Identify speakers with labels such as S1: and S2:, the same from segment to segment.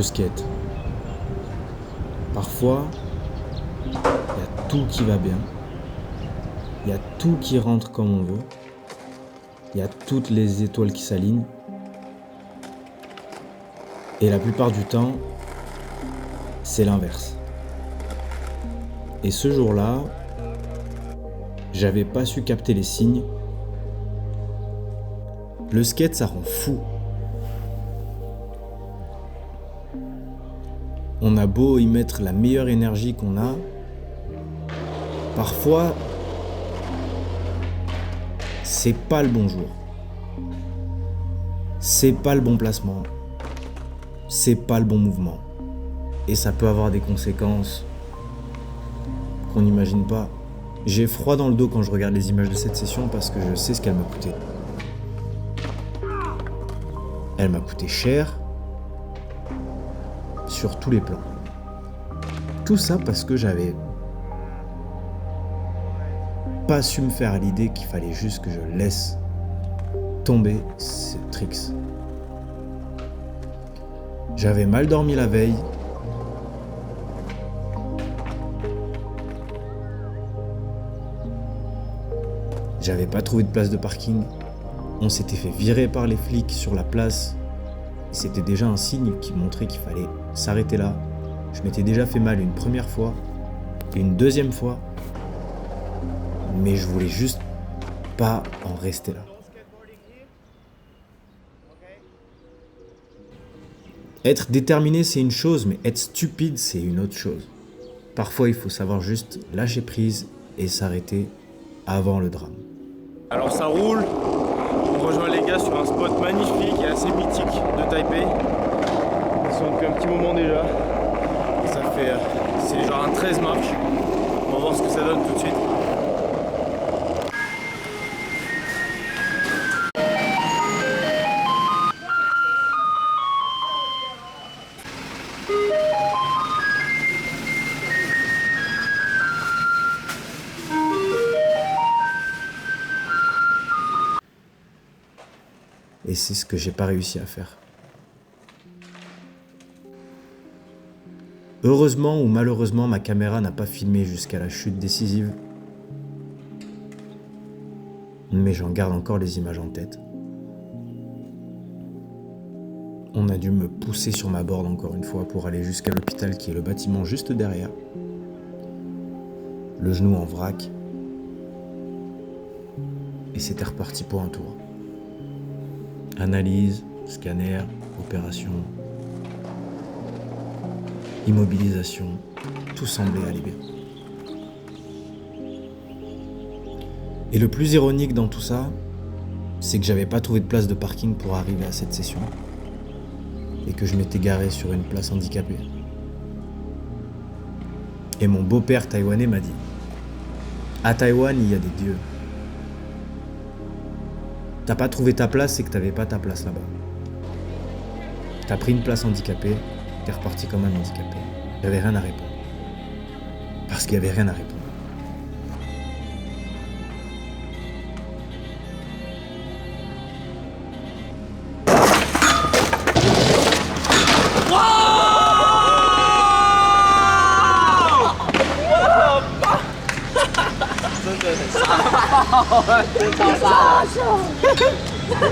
S1: Le skate. Parfois, il y a tout qui va bien. Il y a tout qui rentre comme on veut. Il y a toutes les étoiles qui s'alignent. Et la plupart du temps, c'est l'inverse. Et ce jour-là, j'avais pas su capter les signes. Le skate, ça rend fou. On a beau y mettre la meilleure énergie qu'on a, parfois, c'est pas le bon jour. C'est pas le bon placement. C'est pas le bon mouvement. Et ça peut avoir des conséquences qu'on n'imagine pas. J'ai froid dans le dos quand je regarde les images de cette session parce que je sais ce qu'elle m'a coûté. Elle m'a coûté cher sur tous les plans. Tout ça parce que j'avais pas su me faire à l'idée qu'il fallait juste que je laisse tomber ces tricks. J'avais mal dormi la veille. J'avais pas trouvé de place de parking. On s'était fait virer par les flics sur la place. C'était déjà un signe qui montrait qu'il fallait s'arrêter là. Je m'étais déjà fait mal une première fois et une deuxième fois. Mais je voulais juste pas en rester là. Être déterminé, c'est une chose, mais être stupide, c'est une autre chose. Parfois, il faut savoir juste lâcher prise et s'arrêter avant le drame.
S2: Alors ça roule, on rejoint les gars sur un spot magnifique et assez mythique de Taipei. Ils sont depuis un petit moment déjà. Ça fait, c'est genre un 13 marches. On va voir ce que ça donne tout de suite.
S1: Et c'est ce que j'ai pas réussi à faire. Heureusement ou malheureusement, ma caméra n'a pas filmé jusqu'à la chute décisive. Mais j'en garde encore les images en tête. On a dû me pousser sur ma board encore une fois pour aller jusqu'à l'hôpital qui est le bâtiment juste derrière. Le genou en vrac. Et c'était reparti pour un tour. Analyse, scanner, opération, immobilisation, tout semblait aller bien. Et le plus ironique dans tout ça, c'est que j'avais pas trouvé de place de parking pour arriver à cette session et que je m'étais garé sur une place handicapée. Et mon beau-père taïwanais m'a dit « À Taïwan, il y a des dieux. T'as pas trouvé ta place, c'est que t'avais pas ta place là-bas. T'as pris une place handicapée, t'es reparti comme un handicapé. J'avais rien à répondre. Parce qu'il y avait rien à répondre.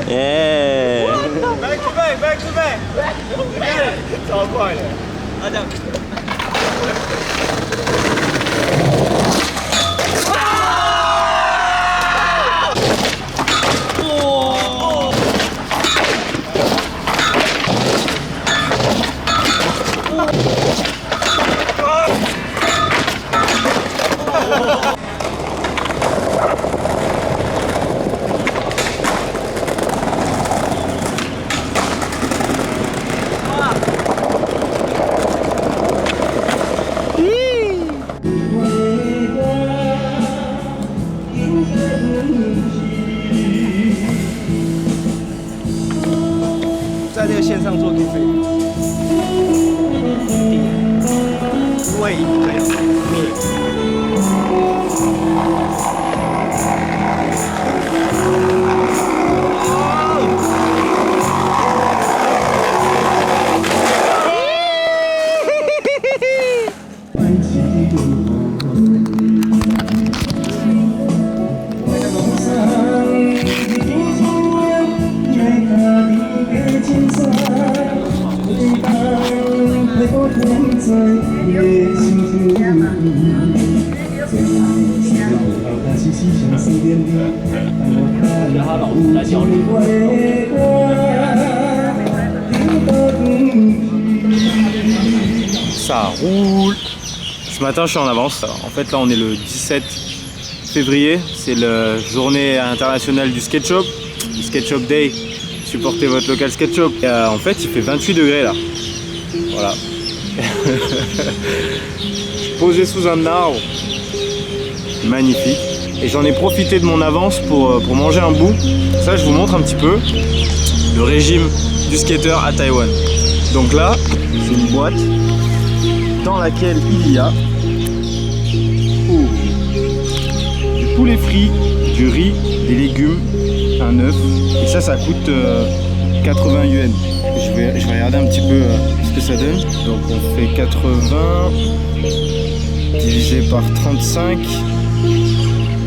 S3: Yeah.
S2: Back to back, back to back. 超快的。这样。Ça roule. Ce matin je suis en avance. En fait là on est le 17 février, c'est la journée internationale du skate shop, le skate shop day. Supportez votre local skate shop. Et, en fait il fait 28 degrés là. Voilà. Je suis posé sous un arbre. Magnifique. Et j'en ai profité de mon avance pour manger un bout. Ça je vous montre un petit peu le régime du skater à Taïwan. Donc là c'est une boîte dans laquelle il y a du poulet frit, du riz, des légumes, un œuf. Et ça coûte 80 yuan. Je vais regarder un petit peu ce que ça donne. Donc on fait 80 divisé par 35.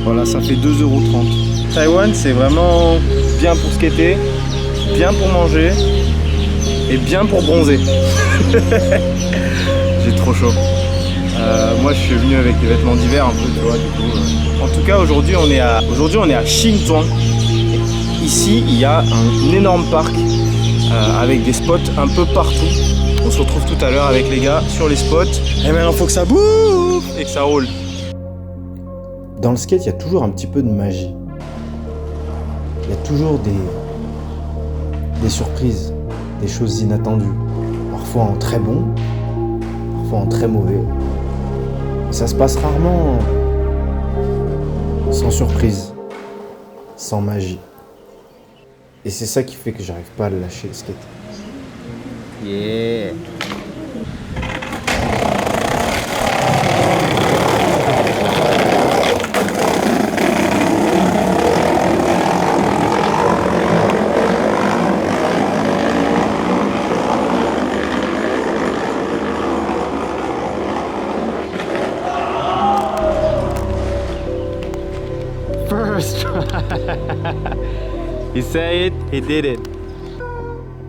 S2: Voilà, ça fait 2,30 €. Taïwan, c'est vraiment bien pour skater, bien pour manger et bien pour bronzer. J'ai trop chaud. Moi, je suis venu avec des vêtements d'hiver un peu, tu vois, du coup. En tout cas, aujourd'hui, on est à Xinzhuang. Ici, il y a un énorme parc avec des spots un peu partout. On se retrouve tout à l'heure avec les gars sur les spots. Et maintenant, il faut que ça bouffe et que ça roule.
S1: Dans le skate, il y a toujours un petit peu de magie. Il y a toujours des surprises, des choses inattendues. Parfois en très bon, parfois en très mauvais. Et ça se passe rarement sans surprise, sans magie. Et c'est ça qui fait que j'arrive pas à le lâcher, le skate.
S3: Yeah.
S2: First He said it, he did it.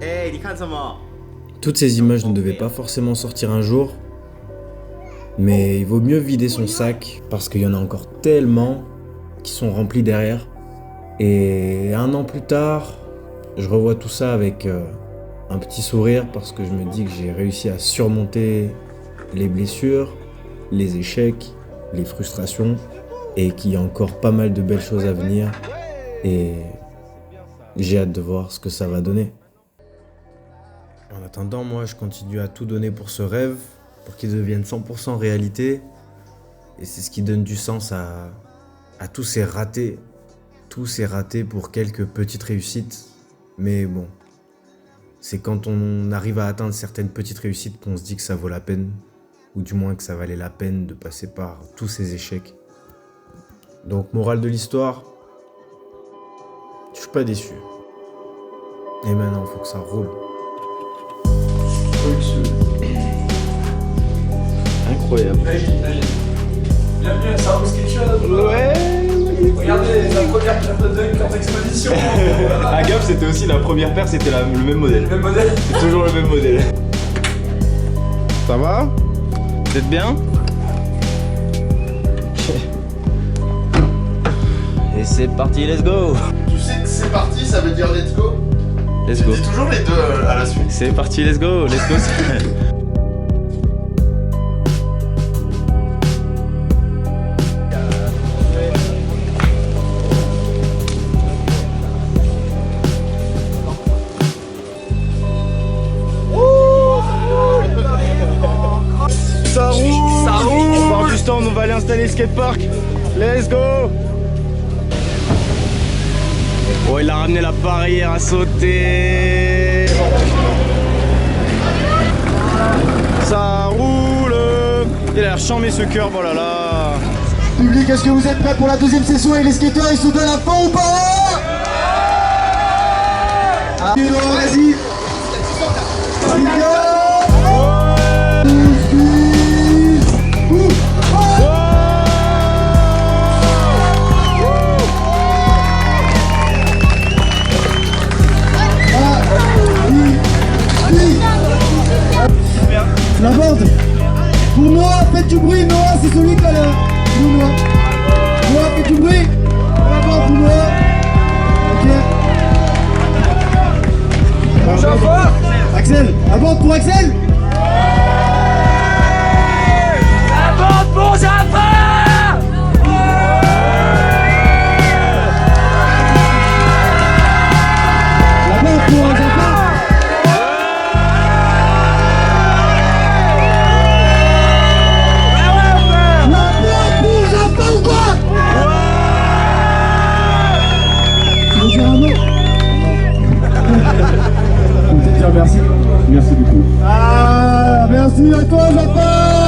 S3: Hey, 你看什么？
S1: Toutes ces images ne devaient pas forcément sortir un jour, mais il vaut mieux vider son sac parce qu'il y en a encore tellement qui sont remplis derrière. Et 1 an plus tard, je revois tout ça avec un petit sourire parce que je me dis que j'ai réussi à surmonter les blessures, les échecs, les frustrations et qu'il y a encore pas mal de belles choses à venir et j'ai hâte de voir ce que ça va donner. En attendant, moi, je continue à tout donner pour ce rêve, pour qu'il devienne 100% réalité. Et c'est ce qui donne du sens à tous ces ratés. Tous ces ratés pour quelques petites réussites. Mais bon, c'est quand on arrive à atteindre certaines petites réussites qu'on se dit que ça vaut la peine. Ou du moins que ça valait la peine de passer par tous ces échecs. Donc, morale de l'histoire, je suis pas déçu. Et maintenant, il faut que ça roule.
S2: Incroyable.
S4: Bienvenue à Sarro Sketchup.
S2: Ouais.
S4: Regardez la première paire d'exposition.
S2: À Gap, c'était aussi la première paire, c'était le même modèle.
S4: Le même modèle.
S2: C'est toujours le même modèle. Ça va? Vous êtes bien?
S3: Et c'est parti, let's go.
S5: Tu sais que c'est parti, ça veut dire let's go.
S3: Let's go.
S5: Dis toujours les deux à la suite.
S3: C'est parti, let's go, let's go.
S2: Ça roule! Ça roule! On part du stand, on va aller installer le skatepark. Let's go! Oh, il a ramené la barrière à sauter. Ça roule. Il a l'air chambé ce curb, oh là là.
S6: Public, est-ce que vous êtes prêts pour la deuxième session et les skateurs ils se donnent à fond ou pas? Ah, vas-y. La bande. faites du bruit, Noah, c'est celui qui a le... Noah. Noah, faites du bruit. À la bande pour Noah. Ok. Axel, à bande pour Axel. Merci beaucoup. Ah, merci à toi, Japon.